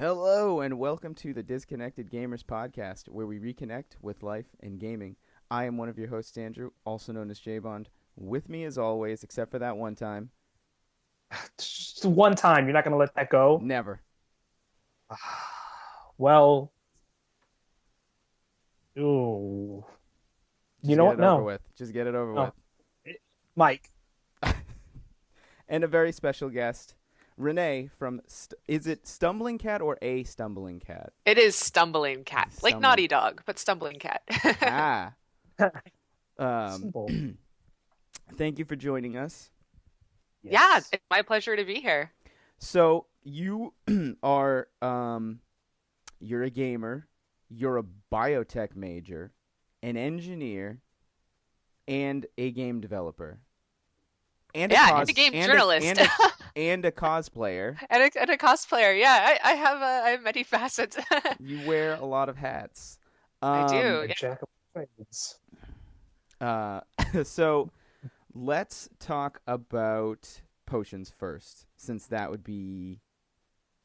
Hello and welcome to the Disconnected Gamers podcast, where we reconnect with life and gaming. I am one of your hosts, Andrew, also known as J-Bond. With me as always, except for that one time, Just one time, you're not going to let that go? never. Well, ooh. You Just know get what? it over No. with. Just get it over No. with. Mike. And a very special guest, Renee from, is it Stumbling Cat or a Stumbling Cat? It is Stumbling Cat, like Stumbling. Naughty Dog, but Stumbling Cat. Ah. Um, Simple. Thank you for joining us. Yeah, Yes. it's my pleasure to be here. So you are you're a gamer, you're a biotech major, an engineer, and a game developer, and a Yeah, and a game journalist and a cosplayer. and a cosplayer. Yeah, I have many facets. You wear a lot of hats. I do. A Yeah. jack of all trades. Uh, so let's talk about potions first, since that would be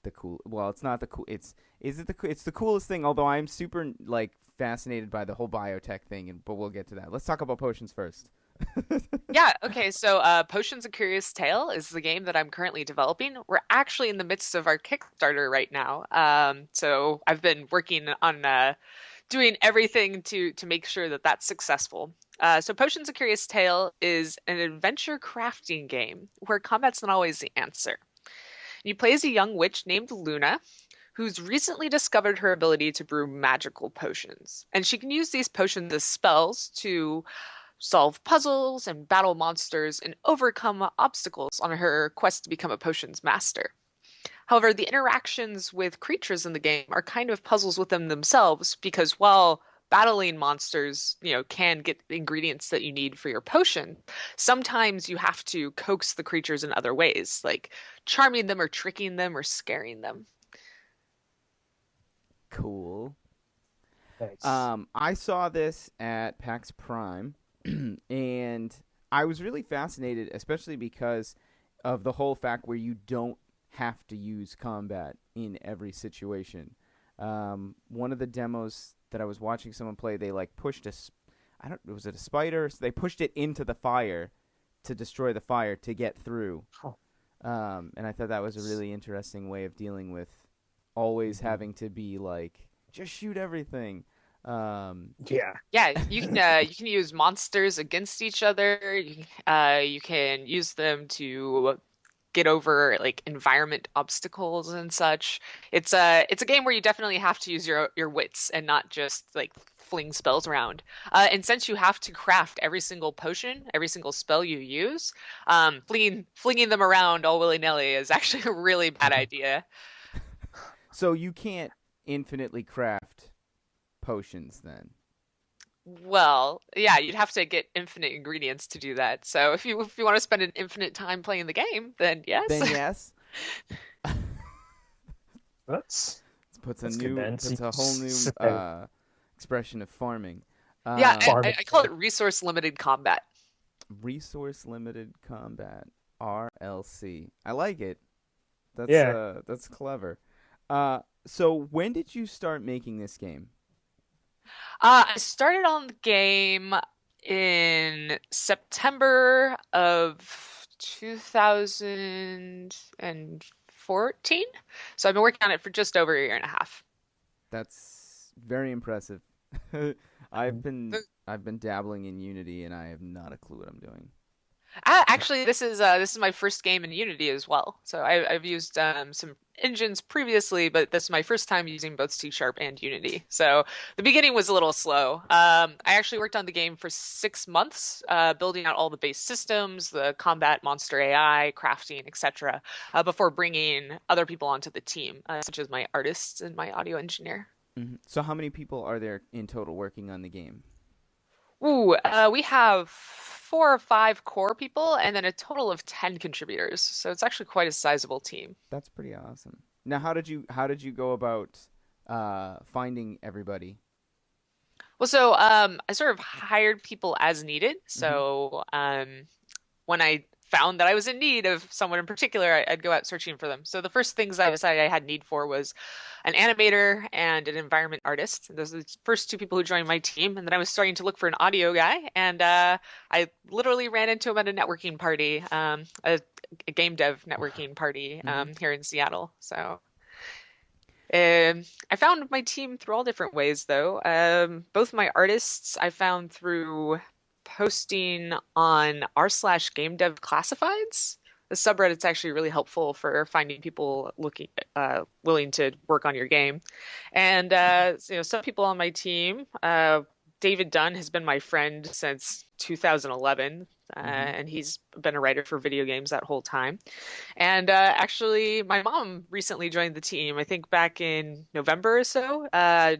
the cool. Well, it's not the cool. It's the coolest thing. Although I'm super fascinated by the whole biotech thing, but we'll get to that. Let's talk about potions first. Yeah, okay, so Potions: A Curious Tale is the game that I'm currently developing. We're actually in the midst of our Kickstarter right now. So I've been working on doing everything to make sure that that's successful. So Potions: A Curious Tale is an adventure crafting game where combat's not always the answer. You play as a young witch named Luna, who's recently discovered her ability to brew magical potions. And she can use these potions as spells to solve puzzles and battle monsters and overcome obstacles on her quest to become a potions master. However, the interactions with creatures in the game are kind of puzzles within themselves because while battling monsters, can get the ingredients that you need for your potion, sometimes you have to coax the creatures in other ways, like charming them or tricking them or scaring them. Cool. Nice. I saw this at PAX Prime, and I was really fascinated, especially because of the whole fact where you don't have to use combat in every situation. One of the demos that I was watching someone play, they pushed I don't, was it a spider? So they pushed it into the fire to destroy the fire to get through. Oh. And I thought that was a really interesting way of dealing with always Mhm. having to be just shoot everything. Yeah. Yeah, you can use monsters against each other. You can use them to get over like environment obstacles and such. It's a game where you definitely have to use your wits and not just like fling spells around. And since you have to craft every single potion, every single spell you use, flinging them around all willy-nilly is actually a really bad idea. So you can't infinitely craft potions then. Well, yeah, you'd have to get infinite ingredients to do that. So if you want to spend an infinite time playing the game, then yes. Then yes. That's It puts that's good then. So puts you a whole just new sit there expression of farming. Yeah, I, Um, I I call it resource limited combat. Resource limited combat, RLC. I like it. yeah. That's clever. So when did you start making this game? I started on the game in September of 2014. So I've been working on it for just over a year and a half. That's very impressive. I've Mhm. been I've been dabbling in Unity and I have not a clue what I'm doing. Actually, this is my first game in Unity as well. So I've used some engines previously, but this is my first time using both C Sharp and Unity. So the beginning was a little slow. I actually worked on the game for 6 months, building out all the base systems, the combat, monster AI, crafting, etc., before bringing other people onto the team, such as my artists and my audio engineer. So how many people are there in total working on the game? Ooh, we have 4 or 5 core people and then a total of 10 contributors. So it's actually quite a sizable team. That's pretty awesome. Now, how did you go about finding everybody? Well, so I sort of hired people as needed. Hmm. So when I found that I was in need of someone in particular, I'd go out searching for them. So the first things I decided I had need for was an animator and an environment artist. Those are the first two people who joined my team. And then I was starting to look for an audio guy, and I literally ran into him at a networking party, a game dev networking party here in Seattle. So I found my team through all different ways, though. Both my artists I found through posting on r/game dev classifieds. The subreddit's actually really helpful for finding people looking willing to work on your game. And some people on my team, David Dunn has been my friend since 2011, and he's been a writer for video games that whole time. And actually, my mom recently joined the team, I think back in November or so,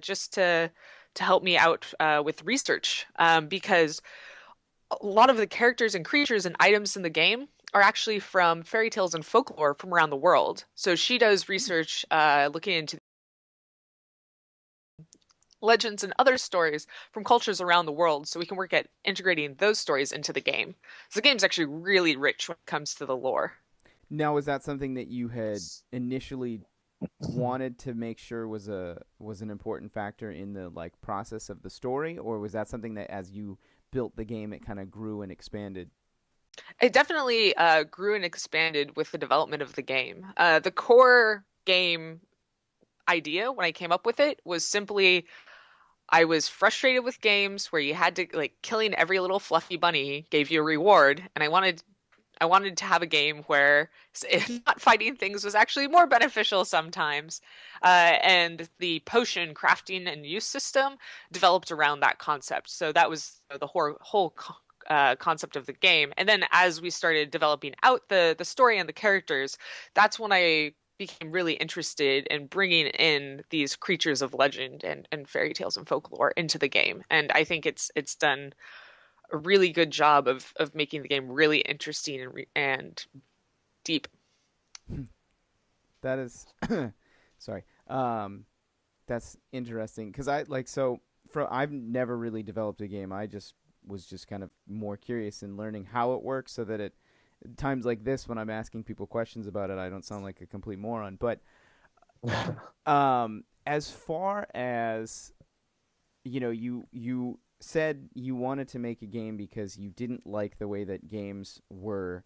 just to help me out with research, because a lot of the characters and creatures and items in the game are actually from fairy tales and folklore from around the world. So she does research looking into legends and other stories from cultures around the world, so we can work at integrating those stories into the game. So the game's actually really rich when it comes to the lore. Now, was that something that you had initially wanted to make sure was an important factor in the process of the story, or was that something that as you built the game it kind of grew and expanded? It definitely grew and expanded with the development of the game. The core game idea when I came up with it was simply I was frustrated with games where you had to killing every little fluffy bunny gave you a reward, and I wanted to have a game where not fighting things was actually more beneficial sometimes. And the potion crafting and use system developed around that concept. So that was the whole concept of the game. And then as we started developing out the story and the characters, that's when I became really interested in bringing in these creatures of legend and fairy tales and folklore into the game. And I think it's done a really good job of making the game really interesting and deep. That is sorry. That's interesting because I've never really developed a game. I was just kind of more curious in learning how it works, so that at times like this when I'm asking people questions about it, I don't sound like a complete moron. But as far as you said you wanted to make a game because you didn't like the way that games were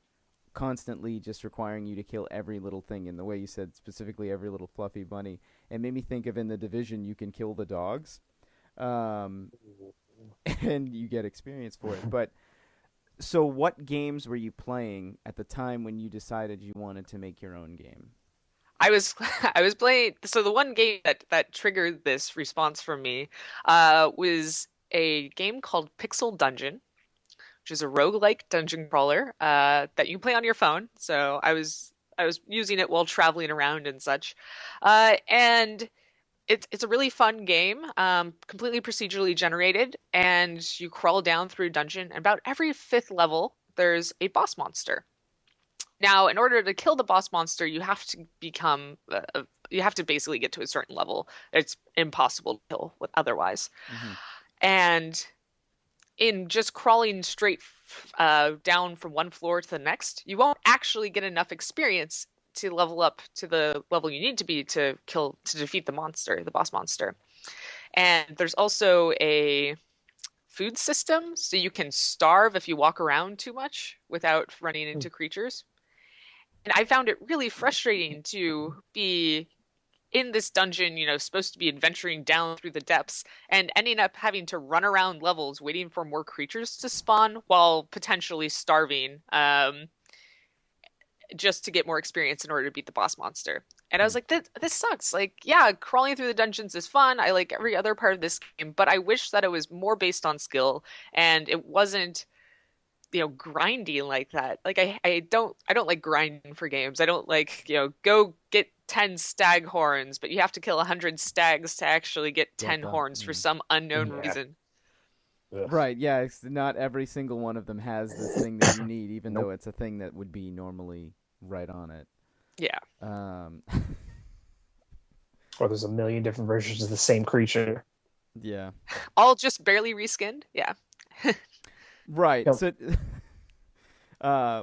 constantly just requiring you to kill every little thing, in the way you said specifically every little fluffy bunny. It made me think of in The Division, you can kill the dogs, and you get experience for it. But so what games were you playing at the time when you decided you wanted to make your own game? I was playing. So the one game that triggered this response from me was a game called Pixel Dungeon, which is a roguelike dungeon crawler that you play on your phone. So I was using it while traveling around and such, and it's a really fun game, completely procedurally generated, and you crawl down through a dungeon. And about every 5th level, there's a boss monster. Now, in order to kill the boss monster, you have to you have to basically get to a certain level. It's impossible to kill otherwise. Mm-hmm. And in just crawling straight down from one floor to the next, you won't actually get enough experience to level up to the level you need to be to defeat the boss monster. And there's also a food system, so you can starve if you walk around too much without running into creatures. And I found it really frustrating to be in this dungeon, supposed to be adventuring down through the depths and ending up having to run around levels waiting for more creatures to spawn while potentially starving, just to get more experience in order to beat the boss monster. And I was like, this sucks. Yeah, crawling through the dungeons is fun. I like every other part of this game, but I wish that it was more based on skill and it wasn't, grinding like that. I don't like grinding for games. I don't like, go get 10 stag horns, but you have to kill 100 stags to actually get 10 horns for some unknown reason. Right, yeah, it's not every single one of them has this thing that you need, even though it's a thing that would be normally right on it. Yeah. Or there's a million different versions of the same creature. Yeah. All just barely reskinned? Yeah. Right. So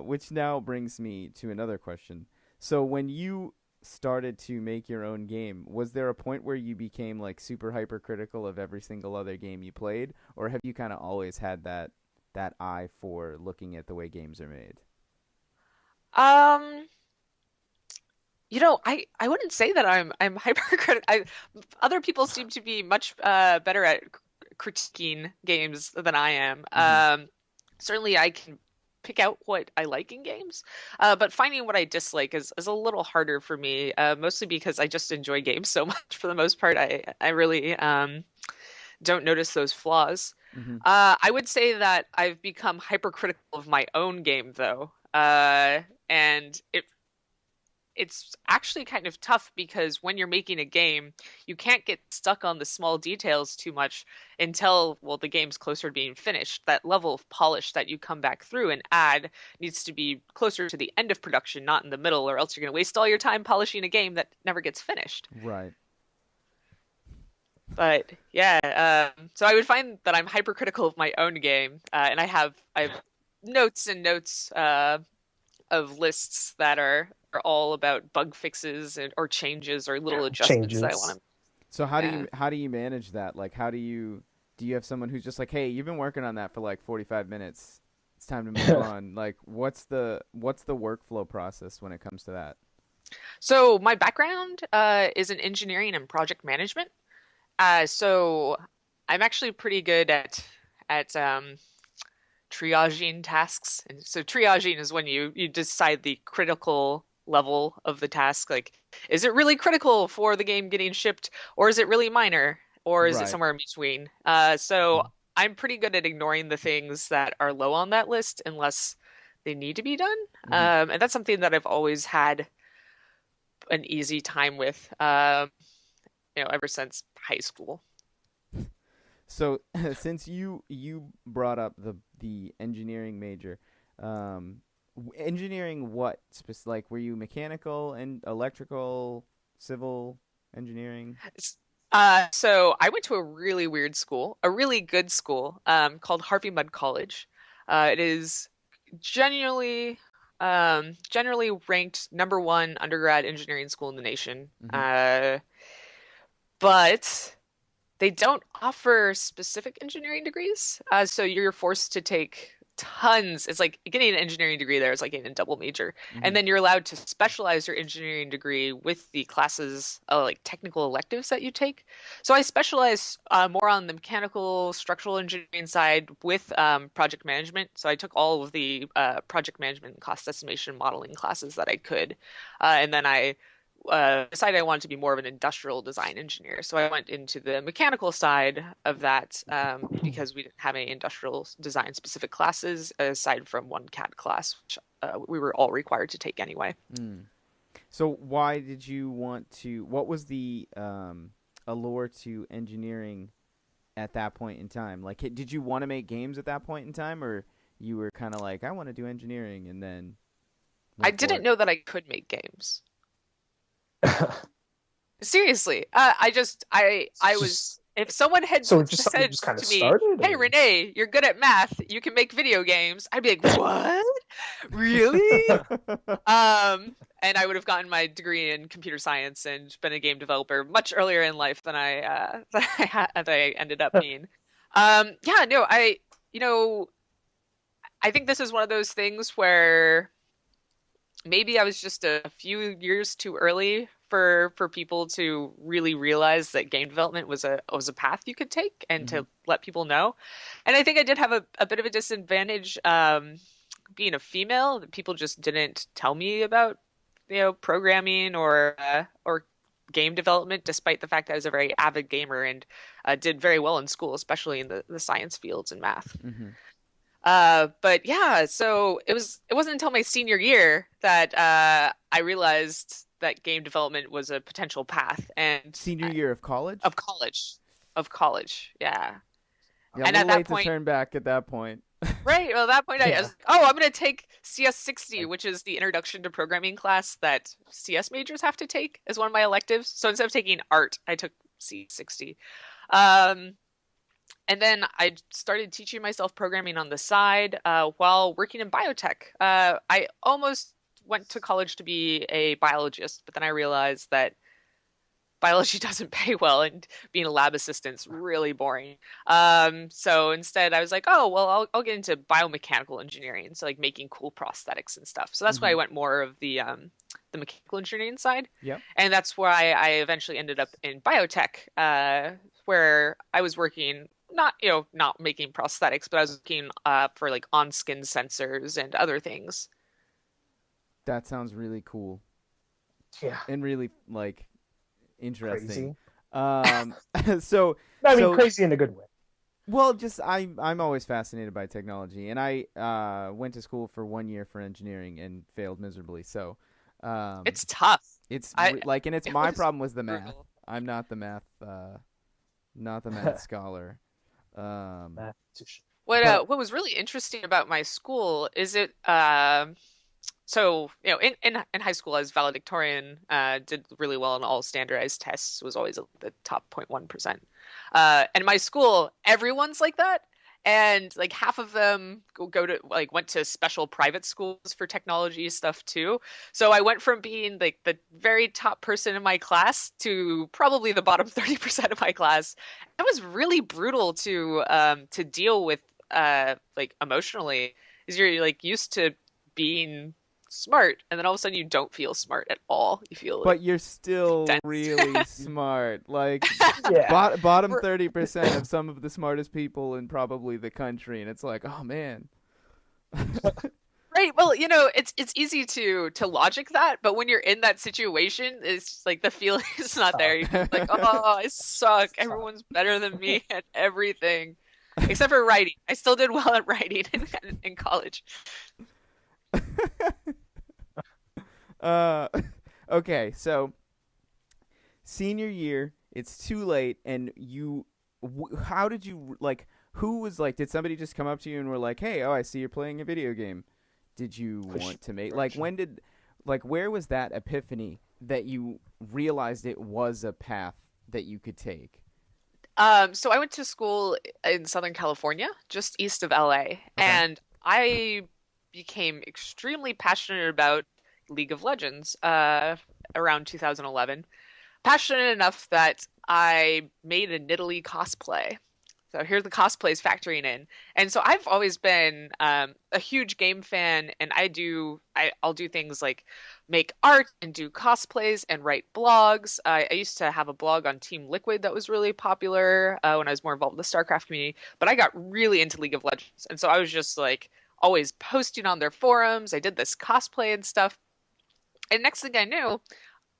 Which now brings me to another question. So when you started to make your own game, was there a point where you became like super hypercritical of every single other game you played, or have you kind of always had that eye for looking at the way games are made? Um, I wouldn't say that I'm hypercritical. Other people seem to be much better at critiquing games than I am. Hmm. Certainly I can pick out what I like in games, but finding what I dislike is a little harder for me, mostly because I just enjoy games so much for the most part. I really don't notice those flaws. Hmm. I would say that I've become hypercritical of my own game though, and it's actually kind of tough because when you're making a game, you can't get stuck on the small details too much until, well, the game's closer to being finished. That level of polish that you come back through and add needs to be closer to the end of production, not in the middle, or else you're going to waste all your time polishing a game that never gets finished. Right. But yeah, so I would find that I'm hypercritical of my own game, and I have notes and notes of lists that are all about bug fixes or changes or little adjustments that I Changes. want to. So Yeah. how do you manage that? Like, do you have someone who's just like, hey, you've been working on that for like 45 minutes. It's time to move on. Like, what's the workflow process when it comes to that? So my background is in engineering and project management. So I'm actually pretty good at triaging tasks. And so triaging is when you decide the critical level of the task. Like, is it really critical for the game getting shipped, or is it really minor, or is it Right. somewhere in between? So I'm pretty good at ignoring the things that are low on that list unless they need to be done. Hmm. And that's something that I've always had an easy time with, ever since high school. So since you brought up the engineering major, engineering what? Like, were you mechanical and electrical, civil engineering? So I went to a really weird school, a really good school, called Harvey Mudd College. It is generally ranked number one undergrad engineering school in the nation. Hmm. But they don't offer specific engineering degrees. So you're forced to take tons. It's like getting an engineering degree there is like getting a double major. And Hmm. then you're allowed to specialize your engineering degree with the classes, like technical electives that you take. So I specialize more on the mechanical structural engineering side with project management. So I took all of the project management and cost estimation modeling classes that I could. And then I decided I wanted to be more of an industrial design engineer. So I went into the mechanical side of that because we didn't have any industrial design specific classes aside from one CAD class, which we were all required to take anyway. Mm. So why did you want to? What was the allure to engineering at that point in time? Like, did you want to make games at that point in time, or you were kind of like, I want to do engineering, and then I went for didn't it? know that I could make games. Seriously, I was Just if someone had so just something you said just kind of to me, started, "Hey or Renee, you're good at math. You can make video games." I'd be like, "What? Really?" And I would have gotten my degree in computer science and been a game developer much earlier in life than I than I ended up being. Yeah, no, you know, I think this is one of those things where maybe I was just a few years too early for people to really realize that game development was a path you could take and Hmm. to let people know. And I think I did have a bit of a disadvantage being a female that people just didn't tell me about, programming or game development, despite the fact that I was a very avid gamer and did very well in school, especially in the science fields and math. Hmm. But yeah, so it wasn't until my senior year that I realized that game development was a potential path and Senior year of college? of college, of college, yeah. Yeah, a And little at that late to point, turn back at that point. right, well, at that point I yeah, was, oh, I'm gonna take CS 60, like which is the introduction to programming class that CS majors have to take as one of my electives. So instead of taking art, I took CS 60. Um, And then I started teaching myself programming on the side while working in biotech. I almost went to college to be a biologist, but then I realized that biology doesn't pay well, and being a lab assistant's really boring. So instead, I was like, oh well, I'll get into biomechanical engineering, so like making cool prosthetics and stuff. So that's why I went more of the mechanical engineering side, Yep. and that's why I eventually ended up in biotech, where I was working not making prosthetics, but I was looking for like on skin sensors and other things. That sounds really cool Yeah. and really like interesting. Crazy. So I mean, crazy in a good way. well, just I'm always fascinated by technology, and I went to school for 1 year for engineering and failed miserably. So It's tough. it's I like, and it's it my was problem was the math. brutal. I'm not the math scholar. Mathematician. What was really interesting about my school is so in high school I was valedictorian, did really well on all standardized tests, was always the top 0.1%. And my school, everyone's like that. And like half of them go to like went to special private schools for technology stuff too. So I went from being like the very top person in my class to probably the bottom 30% of my class. It was really brutal to deal with like emotionally, is you're like used to being smart, and then all of a sudden you don't feel smart at all. You feel But like you're still dense. really smart. Like Yeah. bottom 30% of some of the smartest people in probably the country, and it's like, oh man. Right. Well, it's easy to logic that, but when you're in that situation, it's just like the feeling is not there. You're just like, oh, I suck. Everyone's better than me at everything, except for writing. I still did well at writing in college. uh, okay, so senior year, it's too late, and how did you like? Who was like? Did somebody just come up to you and were like, "Hey, oh, I see you're playing a video game. Did you want to make like when did like where was that epiphany that you realized it was a path that you could take?" So I went to school in Southern California, just east of LA, Okay. and I became extremely passionate about League of Legends around 2011. Passionate enough that I made a Nidalee cosplay. So here the cosplays factoring in, and so I've always been a huge game fan, and I'll do things like make art and do cosplays and write blogs. I used to have a blog on Team Liquid that was really popular when I was more involved in the StarCraft community, but I got really into League of Legends, and so I was just like always posting on their forums. I did this cosplay and stuff, and next thing I knew,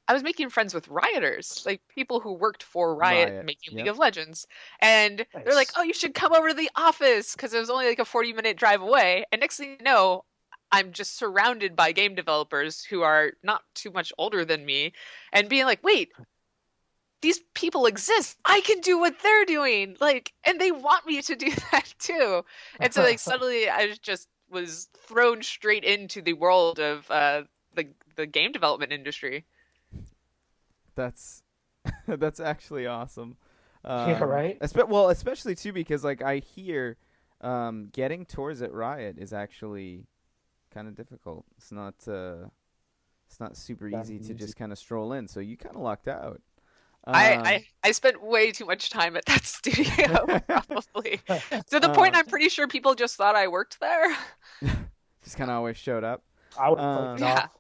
I was making friends with rioters, like people who worked for Riot Riot. making League Yep. of Legends. And they're like, Nice. oh, you should come over to the office because it was only like a 40-minute drive away. And next thing you know, I'm just surrounded by game developers who are not too much older than me and being like, wait, these people exist. I can do what they're doing. Like, and they want me to do that too. And so like suddenly I just was thrown straight into the world of the game development industry. That's that's actually awesome. Yeah, right? Well, especially too because like I hear getting tours at Riot is actually kind of difficult. It's not super Not easy to easy. just kind of stroll in. So you kind of lucked out. I, Um, I I spent way too much time at that studio, probably. To the point I'm pretty sure people just thought I worked there. just kind of always showed up. I would have played it Yeah. off.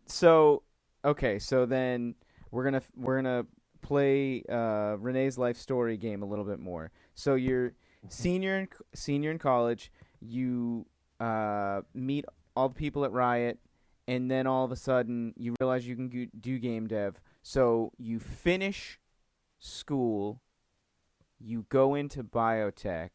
So okay, so then we're gonna play Renee's life story game a little bit more. So you're senior in college. You meet all the people at Riot, and then all of a sudden you realize you can do game dev. So you finish school, you go into biotech,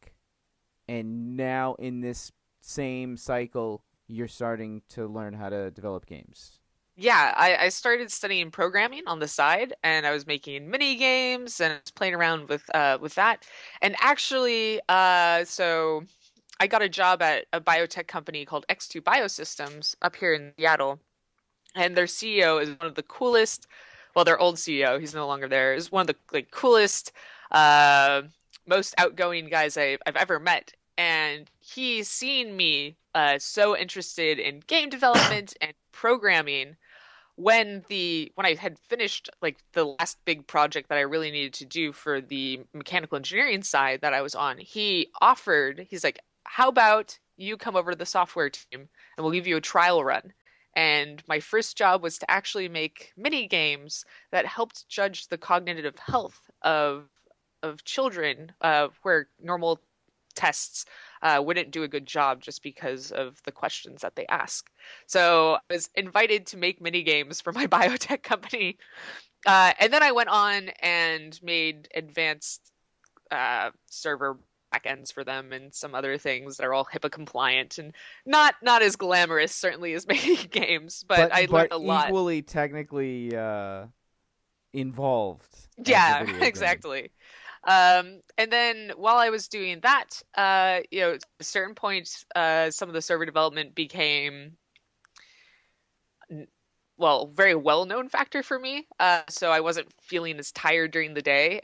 and now in this same cycle, you're starting to learn how to develop games. Yeah, I started studying programming on the side, and I was making mini games and I was playing around with that. And actually, so I got a job at a biotech company called X2 Biosystems up here in Seattle, and their CEO is one of the coolest. Well, their old CEO, he's no longer there, is one of the like coolest, uh, most outgoing guys I've ever met. And he's seen me so interested in game development and programming when I had finished like the last big project that I really needed to do for the mechanical engineering side that I was on. He's like, how about you come over to the software team and we'll give you a trial run. And my first job was to actually make mini games that helped judge the cognitive health of children, where normal tests wouldn't do a good job just because of the questions that they ask. So I was invited to make mini games for my biotech company. And then I went on and made advanced server backends for them and some other things that are all HIPAA compliant and not as glamorous certainly as making games, but I learned a lot. Equally technically involved. Yeah, exactly. And then while I was doing that, at a certain point, some of the server development became, very well-known factor for me. So I wasn't feeling as tired during the day.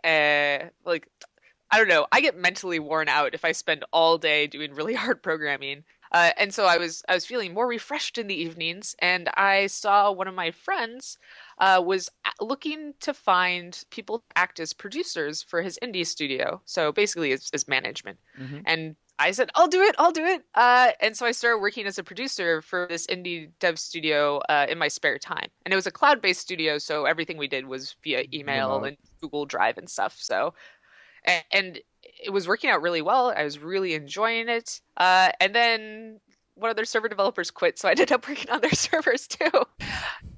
I don't know, I get mentally worn out if I spend all day doing really hard programming. And so I was feeling more refreshed in the evenings, and I saw one of my friends was looking to find people to act as producers for his indie studio. So basically as management. Mm-hmm. And I said, I'll do it. And so I started working as a producer for this indie dev studio in my spare time. And it was a cloud-based studio, so everything we did was via email and Google Drive and stuff. So, and it was working out really well. I was really enjoying it. And then one of their server developers quit, so I ended up working on their servers too.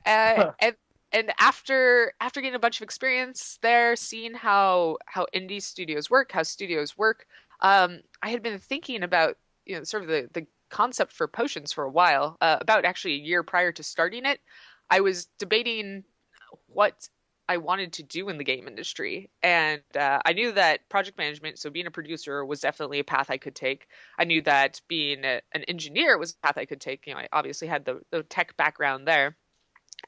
And after getting a bunch of experience there, seeing how indie studios work, how studios work, I had been thinking about sort of the concept for potions for a while. About actually a year prior to starting it, I was debating what I wanted to do in the game industry. And I knew that project management, so being a producer, was definitely a path I could take. I knew that being an engineer was a path I could take. I obviously had the tech background there.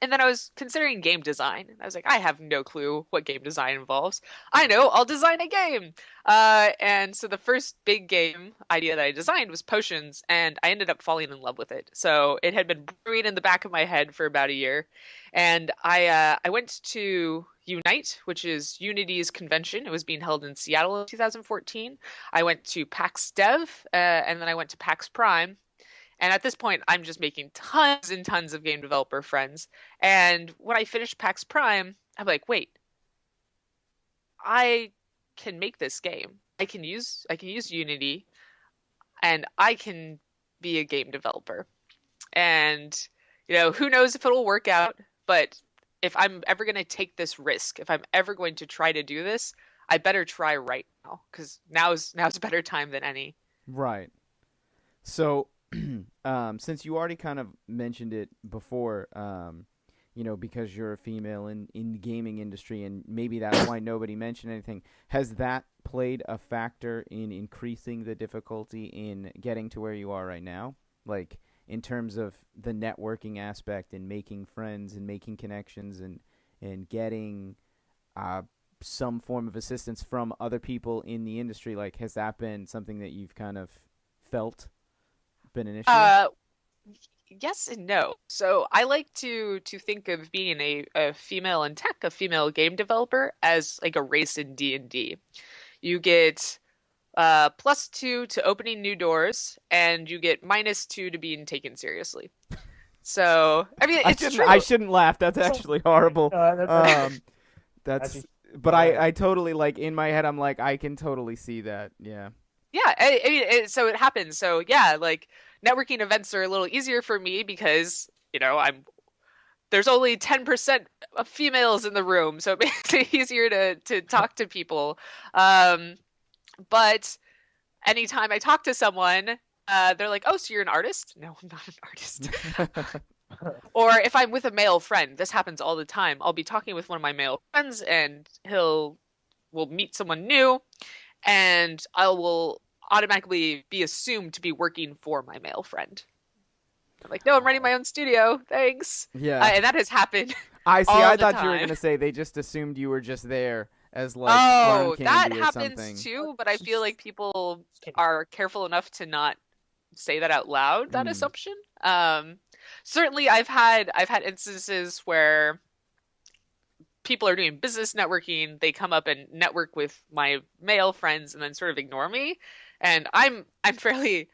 And then I was considering game design. I was like, I have no clue what game design involves. I know, I'll design a game. And so the first big game idea that I designed was Potions, and I ended up falling in love with it. So it had been brewing in the back of my head for about a year. And I went to Unite, which is Unity's convention. It was being held in Seattle in 2014. I went to PAX Dev, and then I went to PAX Prime. And at this point, I'm just making tons and tons of game developer friends. And when I finished PAX Prime, I'm like, wait, I can make this game. I can use Unity, and I can be a game developer. And who knows if it'll work out, but if I'm ever going to take this risk, if I'm ever going to try to do this, I better try right now, because now's a better time than any. Right. So since you already kind of mentioned it before, because you're a female in the gaming industry, and maybe that's why nobody mentioned anything, has that played a factor in increasing the difficulty in getting to where you are right now? Like, in terms of the networking aspect and making friends and making connections and getting some form of assistance from other people in the industry, like, has that been something that you've kind of felt been an issue? Yes and no. So I like to think of being a female in tech, a female game developer, as like a race in D&D. You get +2 to opening new doors, and you get -2 to being taken seriously. So I mean, it's true. I shouldn't laugh. That's actually horrible. But I totally, like, in my head, I'm like, I can totally see that. Yeah. Yeah, I mean, so it happens. So yeah, like, networking events are a little easier for me because there's only 10% of females in the room, so it makes it easier to talk to people. But anytime I talk to someone, they're like, "Oh, so you're an artist?" No, I'm not an artist. Or if I'm with a male friend, this happens all the time. I'll be talking with one of my male friends, and we'll meet someone new, and I will automatically be assumed to be working for my male friend. I'm like, no, I'm running my own studio. Thanks. Yeah. And that has happened. I thought you were going to say they just assumed you were just there as like arm Oh, that candy or happens something. too, but I feel like people Just kidding. are careful enough to not say that out loud, that Mm, assumption. Um, Certainly I've had instances where people are doing business networking, they come up and network with my male friends and then sort of ignore me. And I'm fairly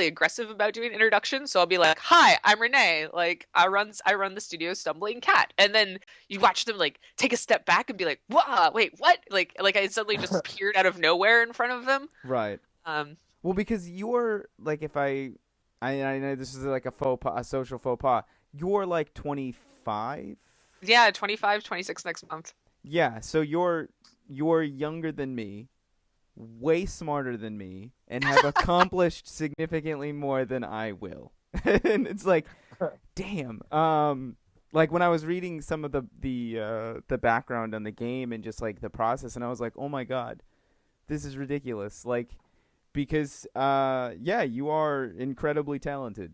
aggressive about doing introductions, so I'll be like, "Hi, I'm Renee. Like I run the studio Stumbling Cat." And then you watch them like take a step back and be like, "Wow, wait, what?" Like I suddenly just appeared out of nowhere in front of them. right. Um, Well, because you're like, if I know this is like a faux pas, a social faux pas. You're like 25. yeah, 25, 26 next month. Yeah, so you're younger than me, way smarter than me, and have accomplished significantly more than I will. And it's like, damn. Like when I was reading some of the background on the game and just like the process, and I was like, oh my god, this is ridiculous. Like because yeah, you are incredibly talented.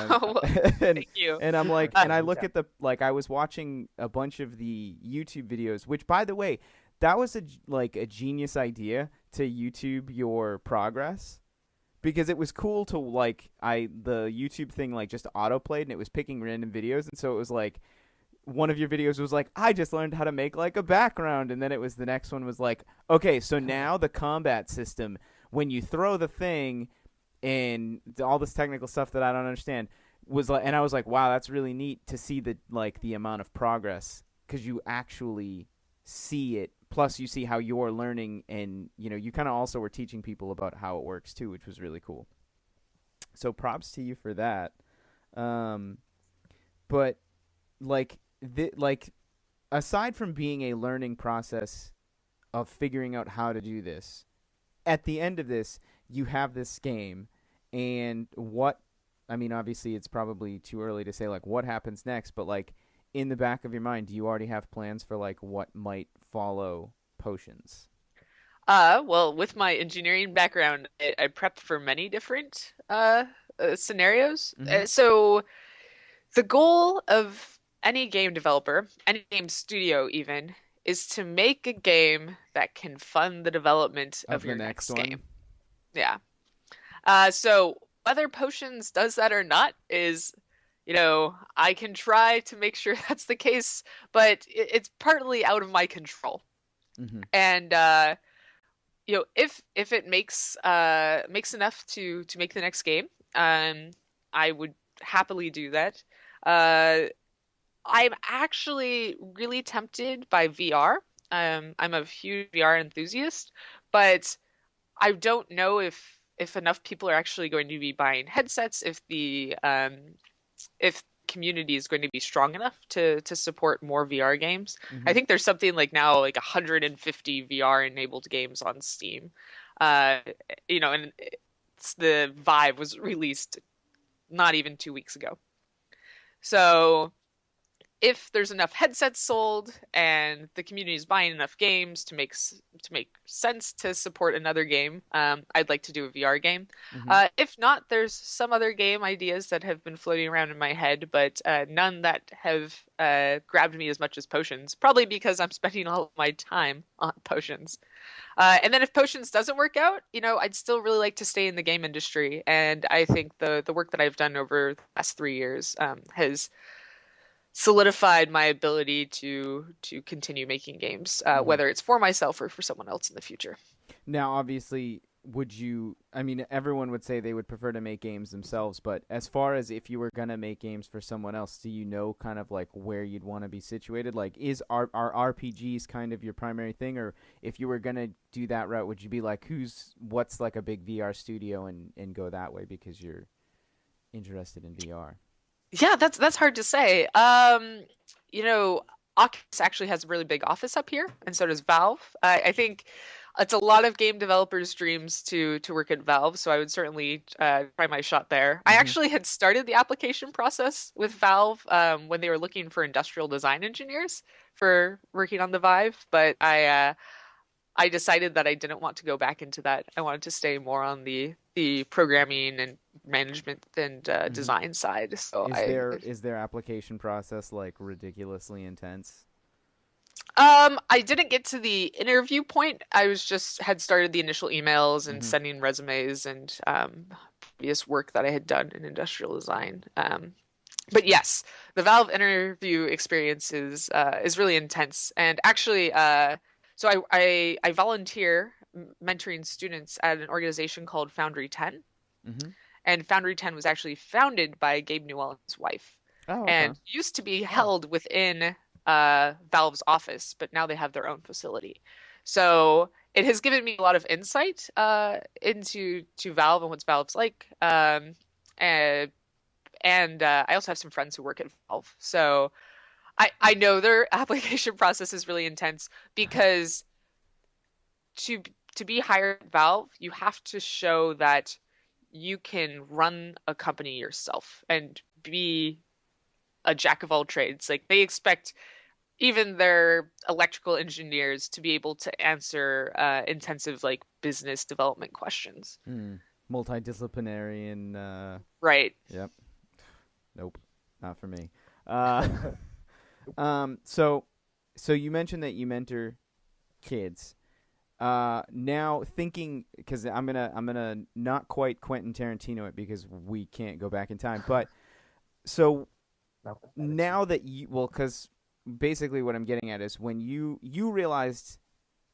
Oh, well, and thank you. and I'm like, Uh, and I look at the like I was watching a bunch of the YouTube videos, which by the way, that was like a genius idea to YouTube your progress because it was cool to like the YouTube thing like just autoplayed and it was picking random videos, and so it was like one of your videos was like, I just learned how to make like a background, and then it was the next one was like, okay, so now the combat system when you throw the thing and all this technical stuff that I don't understand was like, and I was like, wow, that's really neat to see the like the amount of progress because you actually see it. Plus, you see how you're learning, and you kind of also were teaching people about how it works too, which was really cool. So props to you for that. Um, but like like aside from being a learning process of figuring out how to do this, at the end of this, you have this game, and what I mean, obviously, it's probably too early to say like what happens next, but like in the back of your mind, do you already have plans for like what might follow potions? well, with my engineering background, I prepped for many different scenarios. Mm-hmm. So the goal of any game developer, any game studio even, is to make a game that can fund the development Of of the your next next one. game. Yeah. So whether Potions does that or not is, I can try to make sure that's the case, but it's partly out of my control. Mm-hmm. And if it makes enough to make the next game, I would happily do that. Uh, I'm actually really tempted by VR. I'm a huge VR enthusiast, but I don't know if enough people are actually going to be buying headsets, if community is going to be strong enough to support more VR games. Mm-hmm. I think there's something like now like 150 VR enabled games on Steam. Uh, and the Vive was released not even 2 weeks ago. So if there's enough headsets sold and the community is buying enough games to make sense to support another game, I'd like to do a VR game. Mm-hmm. If not, there's some other game ideas that have been floating around in my head, but none that have grabbed me as much as Potions. Probably because I'm spending all of my time on Potions. And then if Potions doesn't work out, I'd still really like to stay in the game industry, and I think the work that I've done over the last 3 years has solidified my ability to continue making games, Mm-hmm. whether it's for myself or for someone else in the future. Now, obviously, would you? I mean, everyone would say they would prefer to make games themselves, but as far as if you were gonna make games for someone else, do you know kind of like where you'd want to be situated? Like, are RPGs kind of your primary thing, or if you were gonna do that route, would you be like, what's like a big VR studio and go that way because you're interested in VR? Yeah, that's hard to say. Oculus actually has a really big office up here, and so does Valve. I think it's a lot of game developers' dreams to work at Valve, so I would certainly try my shot there. I Mm-hmm. actually had started the application process with Valve when they were looking for industrial design engineers for working on the Vive, but I decided that I didn't want to go back into that. I wanted to stay more on the programming and management and Mm-hmm. design side. So Is their application process like ridiculously intense? I didn't get to the interview point. I was just had started the initial emails and Hmm. sending resumes and previous work that I had done in industrial design. But yes, the Valve interview experience is really intense. And actually, so I volunteer mentoring students at an organization called Foundry 10. Hmm. And Foundry 10 was actually founded by Gabe Newell and his wife, Oh, okay. and used to be Oh, held within Valve's office, but now they have their own facility. So it has given me a lot of insight into Valve and what's Valve's like. And I also have some friends who work at Valve, so I know their application process is really intense because to to be hired at Valve, you have to show that you can run a company yourself and be a jack of all trades. Like they expect even their electrical engineers to be able to answer intensive like business development questions. Mm. Multidisciplinary and Right. yep. Nope, not for me. Uh, so you mentioned that you mentor kids. Now thinking, because I'm gonna not quite Quentin Tarantino it because we can't go back in time, but so no, now that you, well, because basically what I'm getting at is when you realized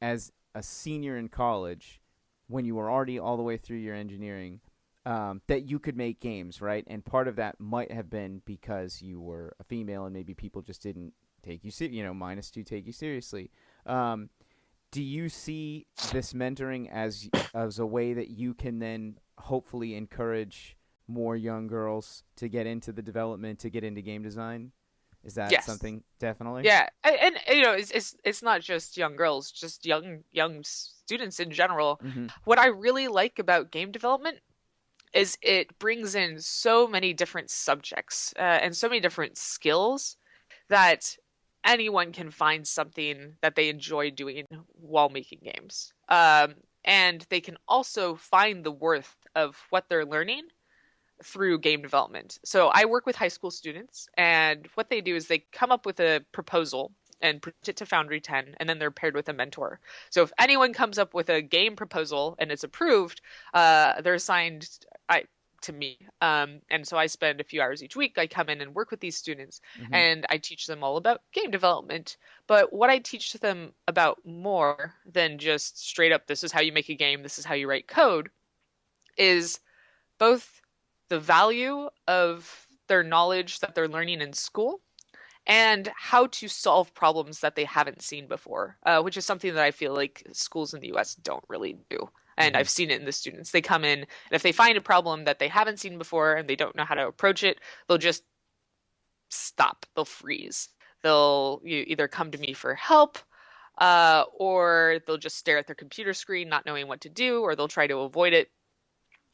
as a senior in college, when you were already all the way through your engineering, that you could make games, right? And part of that might have been because you were a female and maybe people just didn't take you, minus two, take you seriously. Um, do you see this mentoring as a way that you can then hopefully encourage more young girls to get into the development, to get into game design? Is that Yes. something definitely? Yeah, and you know, it's not just young girls, just young students in general. Mm-hmm. What I really like about game development is it brings in so many different subjects and so many different skills that anyone can find something that they enjoy doing while making games. And they can also find the worth of what they're learning through game development. So I work with high school students, and what they do is they come up with a proposal and present it to Foundry 10, and then they're paired with a mentor. So if anyone comes up with a game proposal and it's approved, they're assigned to me. And so I spend a few hours each week. I come in and work with these students, Mm-hmm. and I teach them all about game development. But what I teach them about more than just straight up, this is how you make a game, this is how you write code, is both the value of their knowledge that they're learning in school and how to solve problems that they haven't seen before, which is something that I feel like schools in the US don't really do. And Mm-hmm. I've seen it in the students. They come in, and if they find a problem that they haven't seen before and they don't know how to approach it, they'll just stop. They'll freeze. They'll either come to me for help, or they'll just stare at their computer screen, not knowing what to do, or they'll try to avoid it,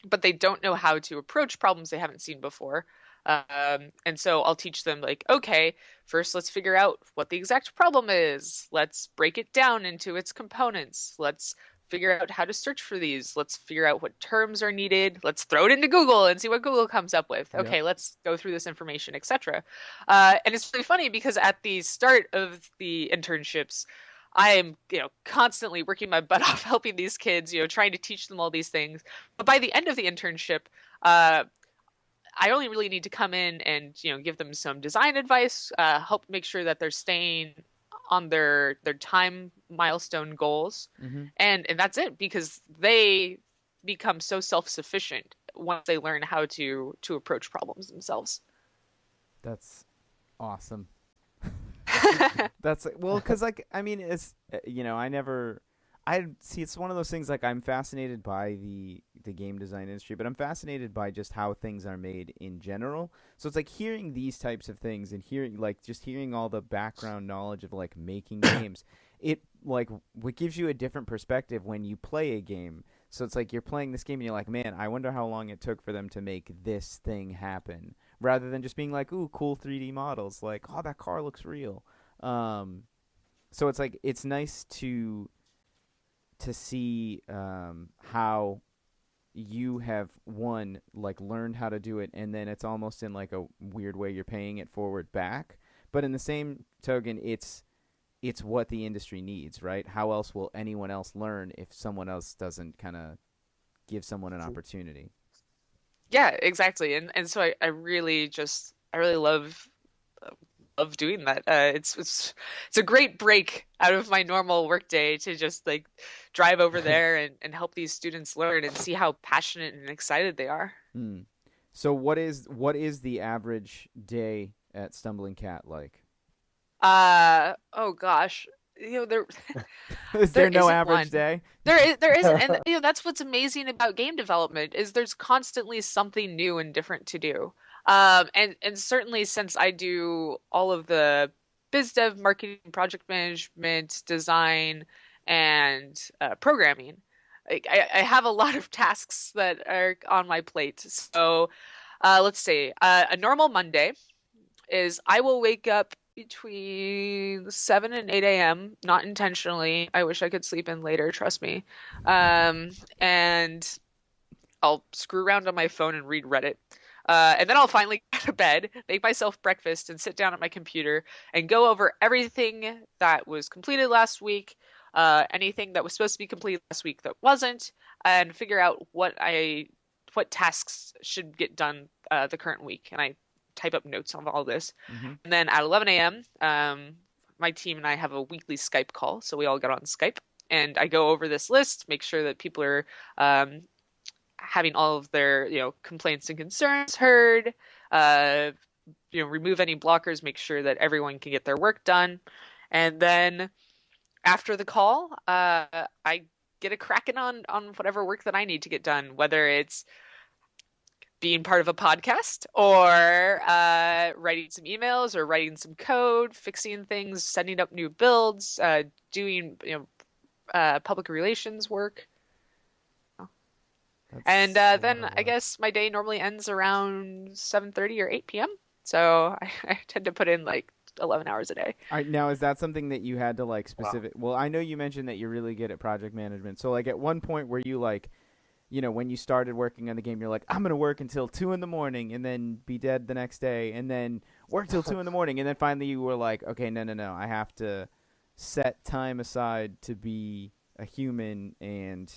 but they don't know how to approach problems they haven't seen before. And so I'll teach them, like, okay, first let's figure out what the exact problem is. Let's break it down into its components. Let's figure out how to search for these. Let's figure out what terms are needed. Let's throw it into Google and see what Google comes up with. Yep. Okay, let's go through this information, etc. And it's really funny because at the start of the internships, I am, constantly working my butt off helping these kids, trying to teach them all these things. But by the end of the internship, uh, I only really need to come in and, give them some design advice, help make sure that they're staying on their time milestone goals, Mm-hmm. and that's it, because they become so self-sufficient once they learn how to approach problems themselves. That's awesome. That's well, because like I mean, it's I see. It's one of those things. Like I'm fascinated by the game design industry, but I'm fascinated by just how things are made in general. So it's like hearing these types of things and hearing all the background knowledge of like making games. It like what gives you a different perspective when you play a game. So it's like you're playing this game and you're like, man, I wonder how long it took for them to make this thing happen, rather than just being like, ooh, cool 3D models. Like, oh, that car looks real. Um, so it's like it's nice to see how you have like learned how to do it, and then it's almost in like a weird way you're paying it forward back. But in the same token, it's what the industry needs, right? How else will anyone else learn if someone else doesn't kind of give someone an opportunity? Yeah, exactly. And so I really love doing that. It's a great break out of my normal workday to just like drive over there and help these students learn and see how passionate and excited they are. Hmm. So what is the average day at Stumbling Cat like? Oh gosh. There Is there there no isn't average one. day? There isn't, and that's what's amazing about game development is there's constantly something new and different to do. And certainly since I do all of the biz dev, marketing, project management, design, and programming, I have a lot of tasks that are on my plate. So let's see. A normal Monday is I will wake up between 7 and 8 a.m., not intentionally. I wish I could sleep in later, trust me. And I'll screw around on my phone and read Reddit. And then I'll finally get to bed, make myself breakfast, and sit down at my computer and go over everything that was completed last week, anything that was supposed to be completed last week that wasn't, and figure out what tasks should get done the current week. And I type up notes on all this. Mm-hmm. And then at 11 a.m., my team and I have a weekly Skype call, so we all get on Skype, and I go over this list, make sure that people are having all of their complaints and concerns heard, remove any blockers, make sure that everyone can get their work done, and then after the call, I get a cracking on whatever work that I need to get done, whether it's being part of a podcast or writing some emails or writing some code, fixing things, setting up new builds, doing public relations work. And then I guess my day normally ends around 7:30 or 8 p.m. So I tend to put in like 11 hours a day. All right, now, is that something that you had to like specific? Wow. Well, I know you mentioned that you're really good at project management. So like at one point where you like, when you started working on the game, you're like, I'm going to work until 2 in the morning and then be dead the next day and then work till 2 in the morning. And then finally you were like, okay, no. I have to set time aside to be a human and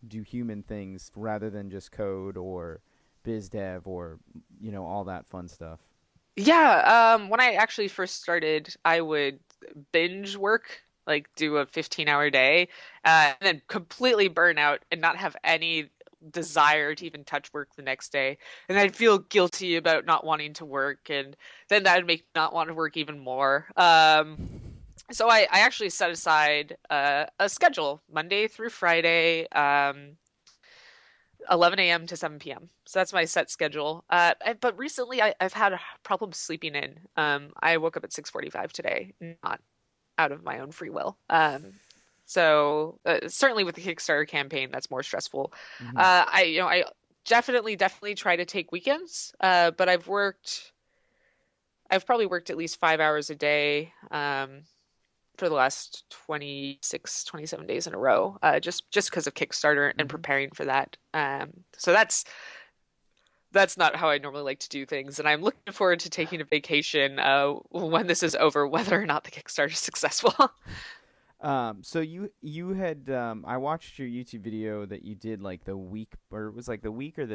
do human things rather than just code or biz dev or, all that fun stuff. Yeah. When I actually first started, I would binge work, like do a 15-hour day, and then completely burn out and not have any desire to even touch work the next day. And I'd feel guilty about not wanting to work, and then that would make me not want to work even more. So I actually set aside a schedule Monday through Friday, 11 a.m. to 7 p.m. So that's my set schedule. But recently I've had a problem sleeping in. I woke up at 6:45 today, not out of my own free will. So certainly with the Kickstarter campaign, that's more stressful. Mm-hmm. I definitely try to take weekends. But I've probably worked at least 5 hours a day for the last 27 days in a row, just because of Kickstarter and preparing for that. So that's not how I normally like to do things, and I'm looking forward to taking a vacation when this is over, whether or not the Kickstarter is successful. So you had I watched your YouTube video that you did like the week, or it was like the week or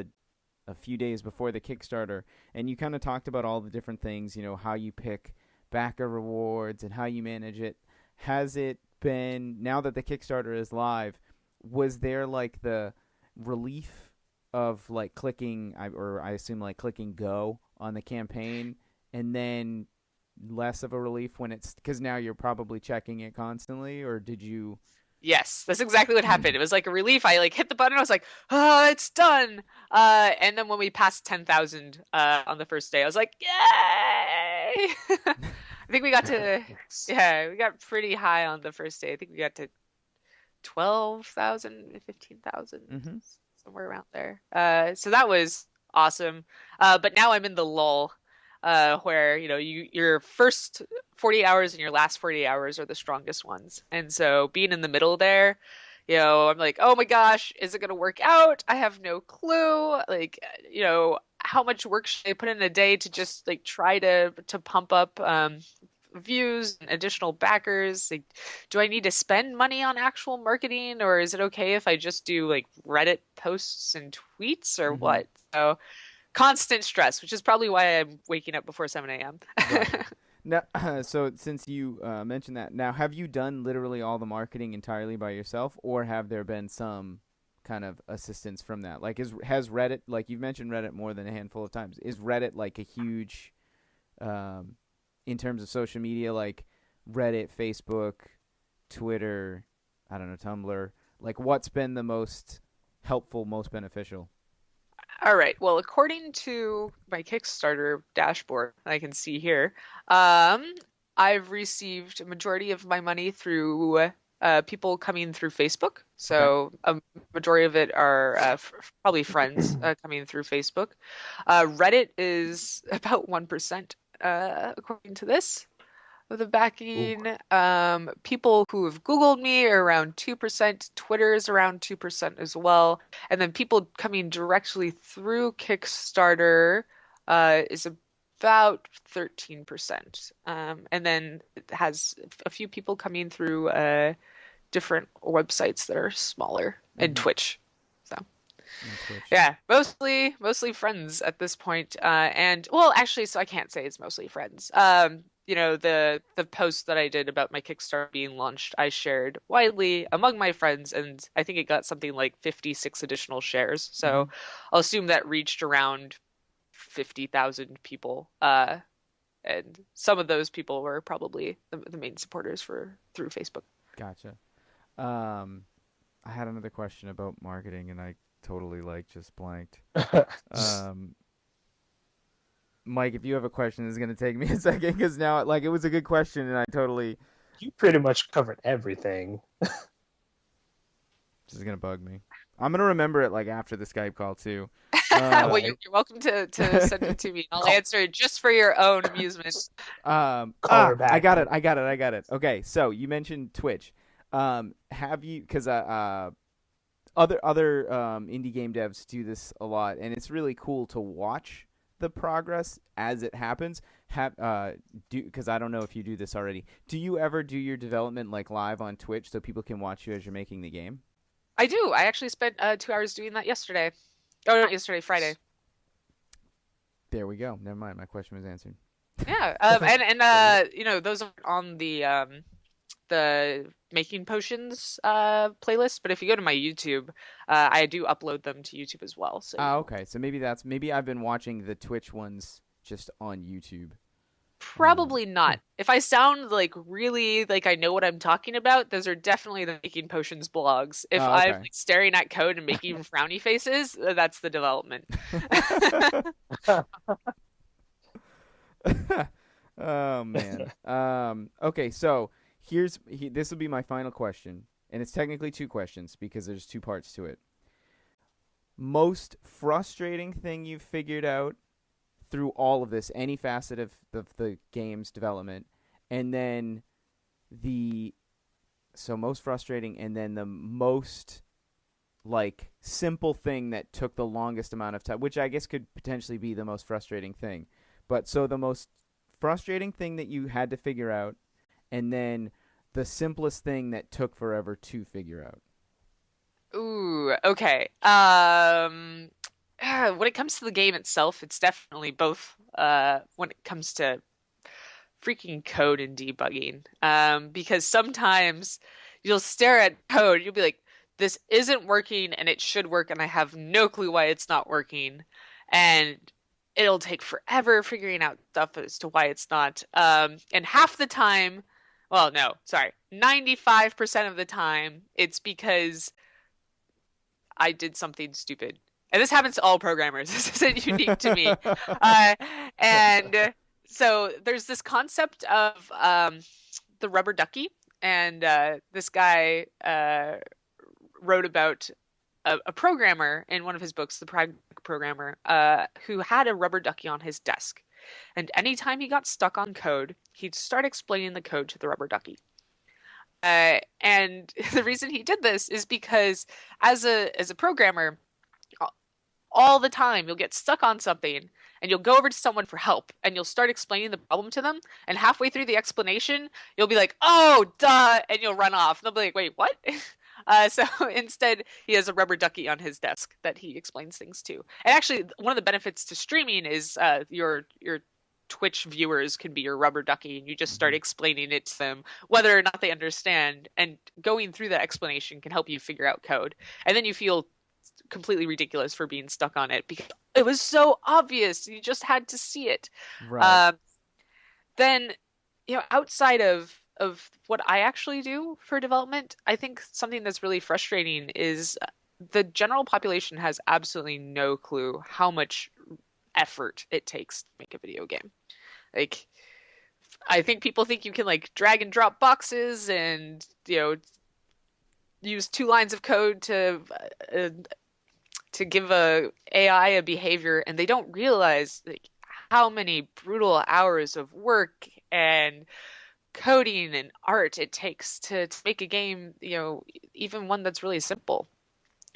a few days before the Kickstarter, and you kind of talked about all the different things, how you pick backer rewards and how you manage it. Has it been, now that the Kickstarter is live, was there like the relief of like clicking, I assume like clicking go on the campaign, and then less of a relief when it's, because now you're probably checking it constantly, or did you? Yes, that's exactly what happened. It was like a relief. I like hit the button. I was like, oh, it's done. And then when we passed 10,000 on the first day, I was like, yay! I think we got we got pretty high on the first day. I think we got to 12,000, 15,000, somewhere around there. So that was awesome. But now I'm in the lull, where your first 40 hours and your last 40 hours are the strongest ones. And so being in the middle there, I'm like, oh my gosh, is it going to work out? I have no clue. Like, how much work should I put in a day to just like try to pump up views and additional backers? Like, do I need to spend money on actual marketing, or is it okay if I just do like Reddit posts and tweets, or Mm-hmm. what? So constant stress, which is probably why I'm waking up before 7 a.m. Gotcha. Now, so since you mentioned that, now have you done literally all the marketing entirely by yourself, or have there been some kind of assistance from that? Like, has Reddit, like you've mentioned Reddit more than a handful of times, is Reddit like a huge, in terms of social media, like Reddit, Facebook, Twitter, I don't know, Tumblr, like what's been the most helpful, most beneficial? All right. Well, according to my Kickstarter dashboard, I can see here, I've received a majority of my money through people coming through Facebook. Okay. So a majority of it are probably friends coming through Facebook. Reddit is about 1%, according to this, of the backing. People who have Googled me are around 2%. Twitter is around 2% as well. And then people coming directly through Kickstarter is about 13%. And then it has a few people coming through different websites that are smaller, and Twitch. So On Twitch. yeah, mostly friends at this point. And well, actually, so I can't say it's mostly friends. The post that I did about my Kickstarter being launched, I shared widely among my friends, and I think it got something like 56 additional shares. So I'll assume that reached around 50,000 people. And some of those people were probably the main supporters through Facebook. Gotcha. I had another question about marketing, and I totally just blanked. Mike, if you have a question, this is gonna take me a second because now it was a good question, and I totally You pretty much covered everything. this is gonna bug me. I'm gonna remember it after the Skype call too. Well, you're welcome to send it to me. I'll answer it just for your own amusement. Call her back. I got it. Okay, so you mentioned Twitch. Have you? Because other indie game devs do this a lot, and it's really cool to watch the progress as it happens. Because I don't know if you do this already. Do you ever do your development live on Twitch so people can watch you as you're making the game? I do. I actually spent 2 hours doing that yesterday. Oh, not yesterday, Friday. There we go. Never mind. My question was answered. Yeah. And those aren't on the Making Potions playlist, but if you go to my YouTube, I do upload them to YouTube as well. So okay. So maybe I've been watching the Twitch ones just on YouTube. probably not. If I sound really I know what I'm talking about, those are definitely the Making Potions blogs. If okay. I'm staring at code and making frowny faces, that's the development. Oh man. Okay, so this will be my final question, and it's technically two questions because there's two parts to it. Most frustrating thing you've figured out through all of this, any facet of the game's development, and then most frustrating, and then the most simple thing that took the longest amount of time, which I guess could potentially be the most frustrating thing. But so the most frustrating thing that you had to figure out, and then the simplest thing that took forever to figure out. Ooh, okay. When it comes to the game itself, it's definitely both. When it comes to freaking code and debugging, because sometimes you'll stare at code, you'll be like, "This isn't working, and it should work, and I have no clue why it's not working," and it'll take forever figuring out stuff as to why it's not. And half the time, well, no, sorry, 95% of the time, it's because I did something stupid. And this happens to all programmers. This isn't unique to me. And so there's this concept of the rubber ducky. And this guy wrote about a programmer in one of his books, the programmer, who had a rubber ducky on his desk. And anytime he got stuck on code, he'd start explaining the code to the rubber ducky. And the reason he did this is because as a programmer, all the time you'll get stuck on something and you'll go over to someone for help and you'll start explaining the problem to them. And halfway through the explanation, you'll be like, oh, duh, and you'll run off. And they'll be like, wait, what? So instead, he has a rubber ducky on his desk that he explains things to. And actually, one of the benefits to streaming is your Twitch viewers can be your rubber ducky, and you just start explaining it to them, whether or not they understand. And going through that explanation can help you figure out code. And then you feel completely ridiculous for being stuck on it because it was so obvious. You just had to see it. Right. Then, outside of what I actually do for development, I think something that's really frustrating is the general population has absolutely no clue how much effort it takes to make a video game. Like, I think people think you can like drag and drop boxes and use 2 lines of code to give a AI a behavior, and they don't realize like how many brutal hours of work and coding and art it takes to make a game, even one that's really simple.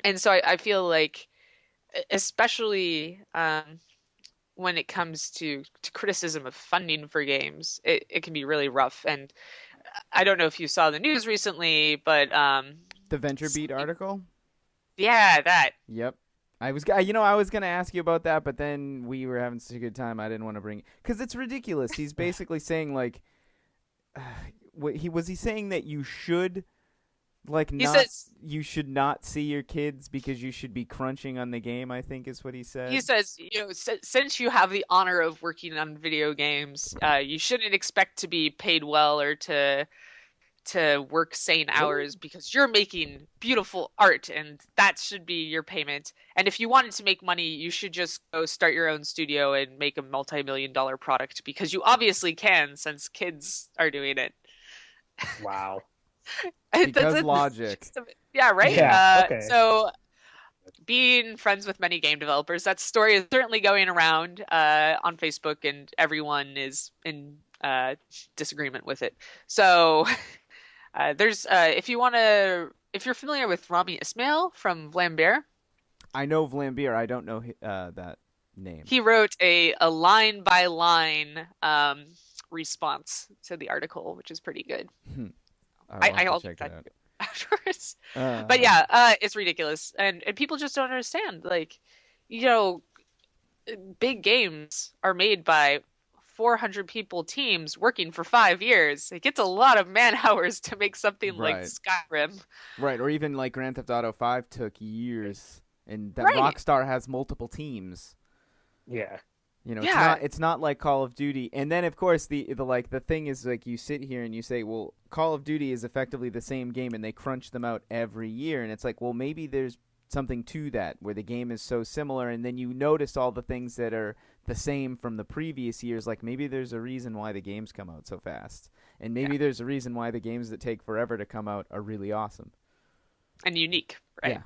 And so I feel like, especially when it comes to criticism of funding for games, it can be really rough. And I don't know if you saw the news recently, but the VentureBeat article? Yeah, that. Yep. I was going to ask you about that, but then we were having such a good time I didn't want to bring it. Because it's ridiculous. He's basically saying, like, was he saying that you should, like, you should not see your kids because you should be crunching on the game, I think is what he said. He says, since you have the honor of working on video games, you shouldn't expect to be paid well or to work sane hours because you're making beautiful art and that should be your payment. And if you wanted to make money, you should just go start your own studio and make a multi-million-dollar product because you obviously can since kids are doing it. Wow. Because logic. Yeah, right? Yeah, okay. So being friends with many game developers, that story is certainly going around on Facebook and everyone is in disagreement with it. So there's if you're familiar with Rami Ismail from Vlambeer. I know Vlambeer. I don't know that name. He wrote a line by line response to the article, which is pretty good. I'll check that out afterwards. But yeah, it's ridiculous, and people just don't understand. Like, big games are made by 400 people teams working for 5 years. It gets a lot of man hours to make something like Skyrim. Right, or even like Grand Theft Auto 5 took years, and that Right. Rockstar has multiple teams. Yeah. It's not like Call of Duty. And then of course the thing is, like, you sit here and you say, well, Call of Duty is effectively the same game and they crunch them out every year, and it's like, well, maybe there's something to that where the game is so similar, and then you notice all the things that are the same from the previous years. Like, maybe there's a reason why the games come out so fast, and maybe there's a reason why the games that take forever to come out are really awesome And unique, right? Yeah.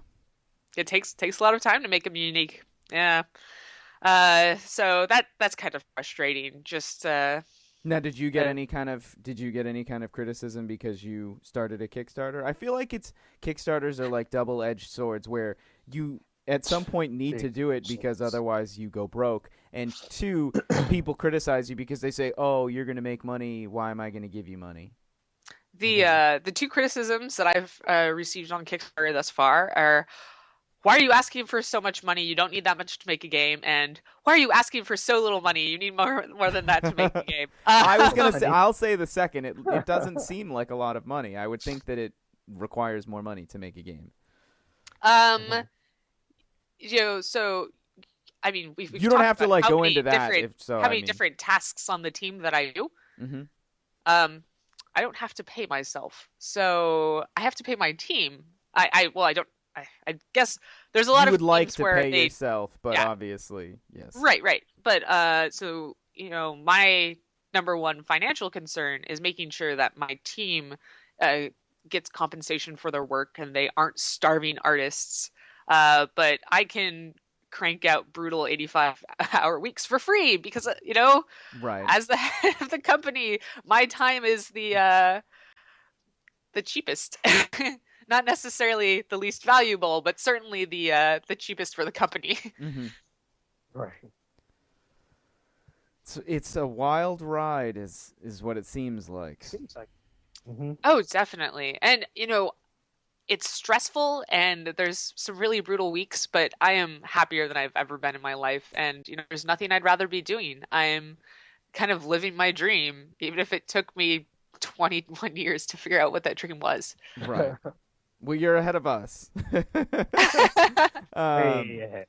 It takes a lot of time to make them unique. Yeah. So that's kind of frustrating. Just Now, did you get any kind of criticism because you started a Kickstarter? I feel like Kickstarters are like double-edged swords where you at some point need to do it because otherwise you go broke. And 2, people criticize you because they say, "Oh, you're going to make money. Why am I going to give you money?" the 2 criticisms that I've received on Kickstarter thus far are, why are you asking for so much money? You don't need that much to make a game. And why are you asking for so little money? You need more than that to make a game. I was gonna say, I'll say the second. It doesn't seem like a lot of money. I would think that it requires more money to make a game. So I mean, we've you don't have to like go into that. How many different tasks on the team that I do? Mm-hmm. I don't have to pay myself, so I have to pay my team. I don't. I guess there's a lot of you would like to where pay yourself, but obviously, yes. Right. But so my number one financial concern is making sure that my team gets compensation for their work and they aren't starving artists. But I can crank out brutal 85-hour weeks for free because right. As the head of the company, my time is the cheapest. Not necessarily the least valuable, but certainly the cheapest for the company. Mm-hmm. Right. It's a wild ride, is what it seems like. Seems like. Hmm. Oh, definitely. And it's stressful and there's some really brutal weeks, but I am happier than I've ever been in my life. And there's nothing I'd rather be doing. I'm kind of living my dream, even if it took me 21 years to figure out what that dream was. Right. Well, you're ahead of us. Hey.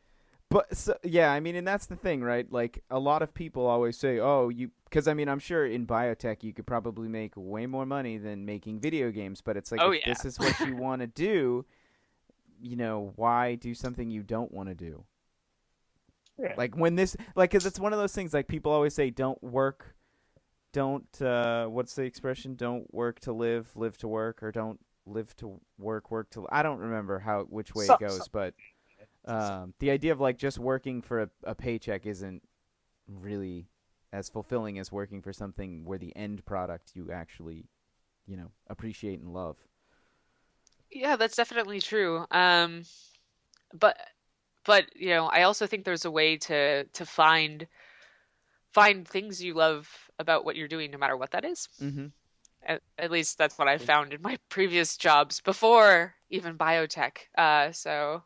But so, yeah, I mean, and that's the thing, right? Like a lot of people always say, "Oh, because I mean, I'm sure in biotech you could probably make way more money than making video games." But it's like, Oh, if yeah. this is what you want to do, why do something you don't want to do? Yeah. Like when this, like, because it's one of those things. Like people always say, don't. What's the expression? Don't work to live, live to work, or don't live to work, work to. I don't remember which way it goes, but. The idea of like just working for a paycheck isn't really as fulfilling as working for something where the end product you actually, appreciate and love. Yeah, that's definitely true. But I also think there's a way to find things you love about what you're doing, no matter what that is. Mm-hmm. At least that's what I found in my previous jobs before even biotech. So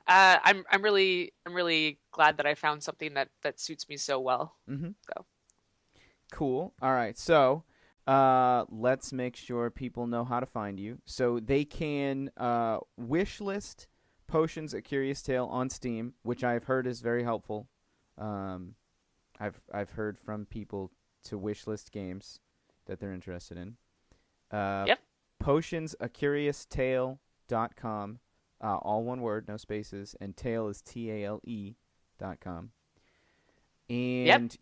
I'm really glad that I found something that suits me so well. Mm-hmm. So Cool. All right. So, let's make sure people know how to find you. So they can wish list Potions: A Curious Tale on Steam, which I've heard is very helpful. Um, I've heard from people to wish list games that they're interested in. yep. PotionsACuriousTale.com. All one word, no spaces, and tale is TALE.com. Yep. And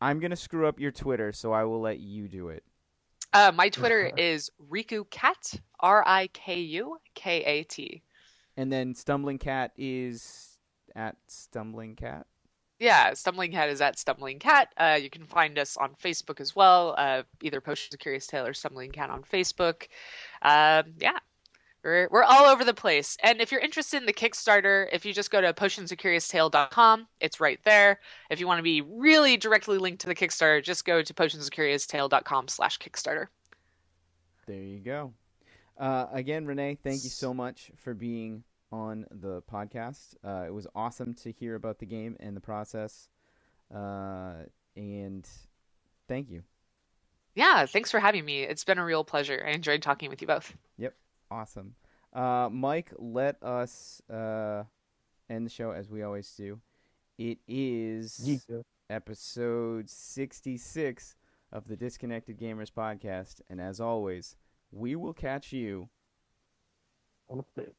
I'm going to screw up your Twitter, so I will let you do it. My Twitter is RikuKat, RikuKat. And then Stumbling Cat is at Stumbling Cat. Yeah, Stumbling Cat is at Stumbling Cat. You can find us on Facebook as well, either Potions of Curious Tale or Stumbling Cat on Facebook. Yeah, we're all over the place. And if you're interested in the Kickstarter, if you just go to potionsofcurioustale.com, it's right there. If you want to be really directly linked to the Kickstarter, just go to potionsofcurioustale.com/Kickstarter. There you go. Again, Renee, thank you so much for being on the podcast. It was awesome to hear about the game and the process. And thank you. Yeah, thanks for having me. It's been a real pleasure. I enjoyed talking with you both. Yep. Awesome. Mike, let us end the show as we always do. It is episode 66 of the Disconnected Gamers podcast. And as always, we will catch you On the flip.